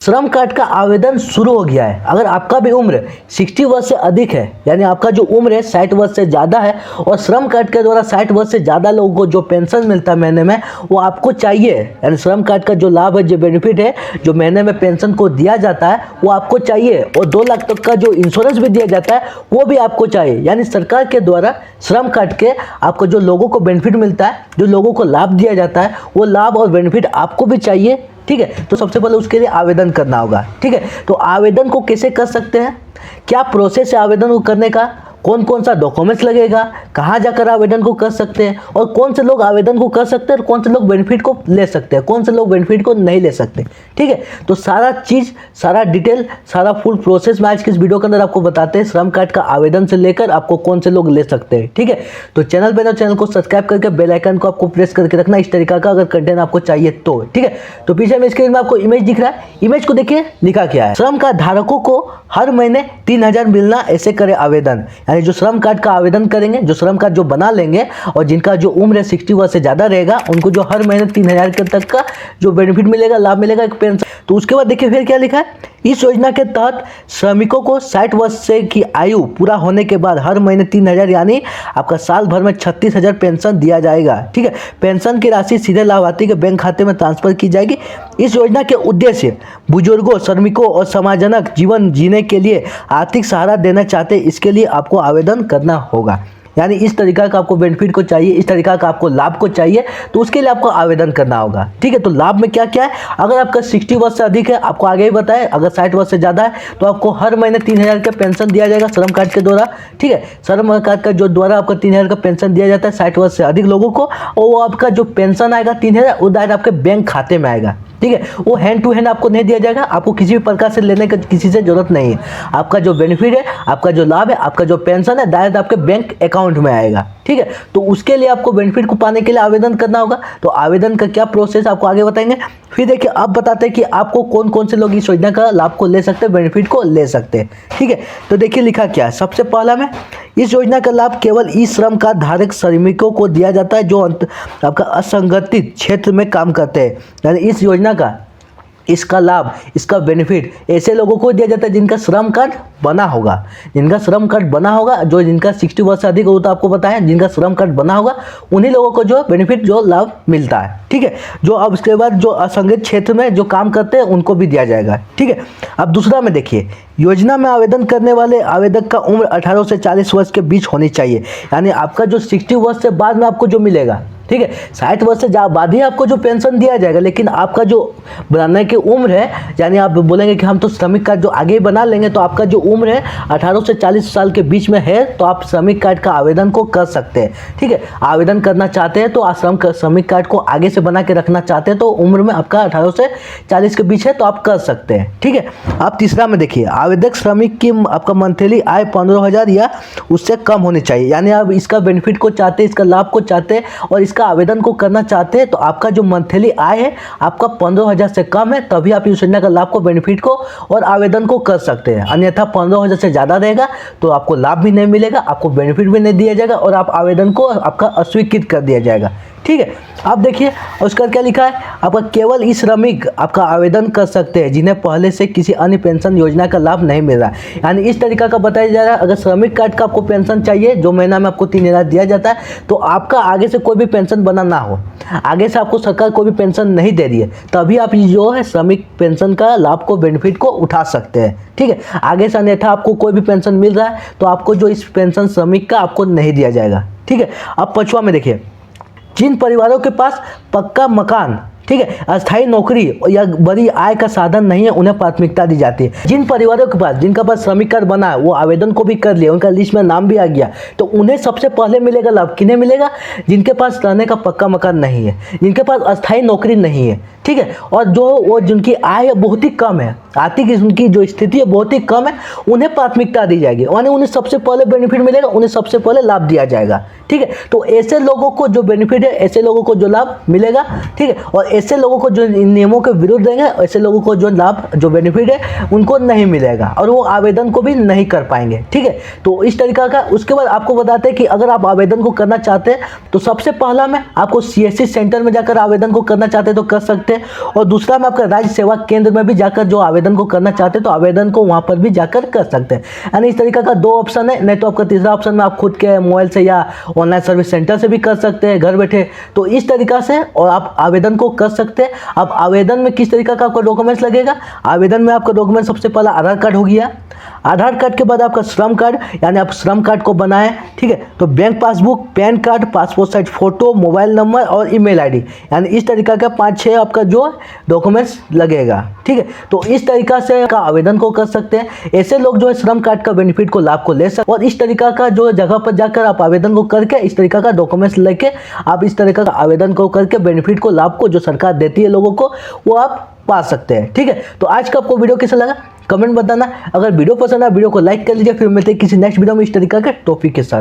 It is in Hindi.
श्रम कार्ड का आवेदन शुरू हो गया है। अगर आपका भी उम्र 60 वर्ष से अधिक है, यानी आपका जो उम्र है 60 वर्ष से ज़्यादा है और श्रम कार्ड के द्वारा 60 वर्ष से ज़्यादा लोगों को जो पेंशन मिलता है महीने में, वो आपको चाहिए। यानी श्रम कार्ड का जो लाभ है, जो बेनिफिट है, जो महीने में पेंशन को दिया जाता है, वो आपको चाहिए। और 2 लाख तक का जो इंश्योरेंस भी दिया जाता है, वो भी आपको चाहिए। यानी सरकार के द्वारा श्रम कार्ड के आपको जो लोगों को बेनिफिट मिलता है, जो लोगों को लाभ दिया जाता है, वो लाभ और बेनिफिट आपको भी चाहिए। ठीक है, तो सबसे पहले उसके लिए आवेदन करना होगा। ठीक है, तो आवेदन को कैसे कर सकते हैं, क्या प्रोसेस है आवेदन को करने का, कौन कौन सा डॉक्यूमेंट्स लगेगा, कहाँ जाकर आवेदन को कर सकते हैं, और कौन से लोग आवेदन को कर सकते हैं और कौन से लोग बेनिफिट को ले सकते हैं, कौन से लोग बेनिफिट को नहीं ले सकते। ठीक है, तो सारा चीज़, सारा डिटेल, सारा फुल प्रोसेस मैं आज की इस वीडियो के अंदर आपको बताते हैं। श्रम कार्ड का आवेदन से लेकर आपको कौन से लोग ले सकते हैं। ठीक है, तो चैनल पर चैनल को सब्सक्राइब करके बेल आइकन को आपको प्रेस करके रखना, इस तरीका का अगर कंटेंट आपको चाहिए तो। ठीक है, तो पीछे में स्क्रीन में आपको इमेज दिख रहा है, इमेज को देखिए, लिखा क्या है, श्रम कार्ड धारकों को हर महीने 3000 मिलना, ऐसे करे आवेदन। यानी जो श्रम कार्ड का आवेदन करेंगे, जो श्रम कार्ड जो बना लेंगे और जिनका जो उम्र है 60 वर्ष से ज़्यादा रहेगा, उनको जो हर महीने 3000 के तक का जो बेनिफिट मिलेगा, लाभ मिलेगा, एक पेंशन। तो उसके बाद देखिए फिर क्या लिखा है, इस योजना के तहत श्रमिकों को 60 वर्ष से की आयु पूरा होने के बाद हर महीने 3000 यानी आपका साल भर में 36,000 पेंशन दिया जाएगा। ठीक है, पेंशन की राशि सीधे लाभार्थी के बैंक खाते में ट्रांसफर की जाएगी। इस योजना के उद्देश्य बुजुर्गों, श्रमिकों और समाजजनक जीवन जीने के लिए आर्थिक सहारा देना चाहते हैं। इसके लिए आपको आवेदन करना होगा। यानी इस तरीका का आपको बेनिफिट को चाहिए, इस तरीका का आपको लाभ को चाहिए, तो उसके लिए आपको आवेदन करना होगा। ठीक है, तो लाभ में क्या क्या है, अगर आपका 60 वर्ष से अधिक है, आपको आगे ही बताया, अगर 60 वर्ष से ज़्यादा है तो आपको हर महीने 3000 का पेंशन दिया जाएगा श्रम कार्ड के द्वारा। ठीक है, श्रम कार्ड का जो द्वारा आपको 3000 का पेंशन दिया जाता है 60 वर्ष से अधिक लोगों को, और वो आपका जो पेंशन आएगा 3000, वो डायरेक्ट आपके बैंक खाते में आएगा। ठीक है, वो हैंड टू हैंड आपको नहीं दिया जाएगा, आपको किसी भी प्रकार से लेने का किसी से जरूरत नहीं है। आपका जो बेनिफिट है, आपका जो लाभ है, आपका जो पेंशन है, डायरेक्ट आपके बैंक अकाउंट में आएगा। ठीक है, तो उसके लिए आपको बेनिफिट को पाने के लिए आवेदन करना होगा। तो आवेदन का क्या प्रोसेस आपको आगे बताएंगे। फिर देखिए, अब बताते हैं कि आपको कौन कौन से लोग इस योजना का लाभ को ले सकते हैं, बेनिफिट को ले सकते हैं। ठीक है, तो देखिए लिखा क्या है, सबसे पहला में इस योजना का लाभ केवल ई श्रम कार्ड धारक श्रमिकों को दिया जाता है जो आपका असंगठित क्षेत्र में काम करते हैं। यानी इस योजना का, इसका लाभ, इसका बेनिफिट ऐसे लोगों को दिया जाता है जिनका श्रम कार्ड बना होगा, जिनका श्रम कार्ड बना होगा, जो जिनका 60 वर्ष से अधिक हो, तो आपको बताया, जिनका श्रम कार्ड बना होगा उन्हीं लोगों को जो बेनिफिट, जो लाभ मिलता है। ठीक है, जो अब इसके बाद जो असंगठित क्षेत्र में जो काम करते हैं उनको भी दिया जाएगा। ठीक है, अब दूसरा में देखिए, योजना में आवेदन करने वाले आवेदक का उम्र 18 से 40 वर्ष के बीच होनी चाहिए। यानी आपका जो 60 वर्ष से बाद में आपको जो मिलेगा, ठीक है, 60 वर्ष से बाद ही आपको जो पेंशन दिया जाएगा, लेकिन आपका जो बनाने की उम्र है, यानी आप बोलेंगे कि हम तो श्रमिक कार्ड जो आगे ही बना लेंगे, तो आपका जो उम्र है 18 से 40 साल के बीच में है, तो आप श्रमिक कार्ड का आवेदन को कर सकते हैं। ठीक है, आवेदन करना चाहते हैं तो श्रमिक कार्ड को आगे से बना के रखना चाहते हैं, तो उम्र में आपका 18 से 40 के बीच है, तो आप कर सकते हैं। ठीक है, आप तीसरा में देखिए, आवेदक श्रमिक की आपका मंथली आय 15,000 या उससे कम होनी चाहिए। यानी आप इसका बेनिफिट को चाहते हैं, इसका लाभ को चाहते हैं और इसका आवेदन को करना चाहते हैं, तो आपका जो मंथली आय है आपका 15,000 से कम है, तभी आप इस योजना का लाभ को, बेनिफिट को और आवेदन को कर सकते हैं। अन्यथा 15,000 से ज़्यादा रहेगा तो आपको लाभ भी नहीं मिलेगा, आपको बेनिफिट भी नहीं दिया जाएगा और आप आवेदन को आपका अस्वीकृत कर दिया जाएगा। ठीक है, आप देखिए उसका क्या लिखा है, आपका केवल इस श्रमिक आपका आवेदन कर सकते हैं जिन्हें पहले से किसी अन्य पेंशन योजना का लाभ नहीं मिल रहा है। यानी इस तरीका का बताया जा रहा है, अगर श्रमिक कार्ड का आपको पेंशन चाहिए, जो महीना में आपको 3000 दिया जाता है, तो आपका आगे से कोई भी पेंशन बना ना हो, आगे से आपको सरकार कोई भी पेंशन नहीं दे रही है, तभी आप जो है श्रमिक पेंशन का लाभ को, बेनिफिट को उठा सकते हैं। ठीक है, आगे से अन्यथा आपको कोई भी पेंशन मिल रहा है तो आपको जो इस पेंशन श्रमिक का आपको नहीं दिया जाएगा। ठीक है, अब पांचवा में देखिए, जिन परिवारों के पास पक्का मकान, ठीक है, अस्थायी नौकरी या बड़ी आय का साधन नहीं है, उन्हें प्राथमिकता दी जाती है। जिन परिवारों के पास, जिनका पास श्रमिक कार्ड बना है, वो आवेदन को भी कर लिया, उनका लिस्ट में नाम भी आ गया, तो उन्हें सबसे पहले मिलेगा लाभ। किन्हें मिलेगा, जिनके पास रहने का पक्का मकान नहीं है, जिनके पास अस्थायी नौकरी नहीं है। ठीक है, और जो वो जिनकी आय है बहुत ही कम है, आर्थिक उनकी जो स्थिति है बहुत ही कम है, उन्हें प्राथमिकता दी जाएगी, यानी उन्हें सबसे पहले बेनिफिट मिलेगा, उन्हें सबसे पहले लाभ दिया जाएगा। ठीक है, तो ऐसे लोगों को जो बेनिफिट है, ऐसे लोगों को जो लाभ मिलेगा। ठीक है, और ऐसे लोगों को जो इन नियमों के विरुद्ध रहेंगे, ऐसे लोगों को जो लाभ, जो बेनिफिट है उनको नहीं मिलेगा और वो आवेदन को भी नहीं कर पाएंगे। ठीक है, तो इस तरीका का। उसके बाद आपको बताते हैं कि अगर आप आवेदन को करना चाहते हैं तो सबसे पहला में आपको सीएससी सेंटर में जाकर आवेदन को करना चाहते हैं तो कर सकते हैं, और दूसरा में आपका राज्य सेवा केंद्र में भी जाकर जो आवेदन को करना चाहते हैं तो आवेदन को वहां पर भी जाकर कर सकते हैं। यानी इस तरीका का 2 ऑप्शन है। नहीं तो आपका तीसरा ऑप्शन में आप खुद के मोबाइल से या ऑनलाइन सर्विस सेंटर से भी कर सकते हैं घर बैठे। तो इस तरीका से और आप आवेदन को कर सकते हैं। अब आवेदन में किस तरीका का आपका डॉक्यूमेंट्स लगेगा? आवेदन में आपका डॉक्यूमेंट सबसे पहला आधार कार्ड हो गया। आधार कार्ड के बाद आपका श्रम कार्ड, यानी आप श्रम कार्ड को बनाएं। ठीक है, तो bank passbook, pan card, passport size photo, mobile number और ईमेल आईडी, यानी इस तरीका का 5-6 आपका जो डॉक्यूमेंट्स लगेगा। ठीक है, तो इस तरीका से का आवेदन को कर सकते हैं। ऐसे लोग जो है श्रम कार्ड का बेनिफिट को, लाभ को ले सकते हैं। और इस तरीका का जो जगह पर जाकर आप आवेदन को करके इस तरीका का डॉक्यूमेंट्स लेके आप इस तरीका का आवेदन को करके बेनिफिट को, लाभ को जो सरकार देती है लोगों को, वो आप पा सकते हैं। ठीक है, तो आज का आपको वीडियो कैसा लगा कमेंट बताना। अगर वीडियो पसंद है वीडियो को लाइक कर लीजिए। फिर मिलते हैं किसी नेक्स्ट वीडियो में इस तरीका के टॉपिक के साथ।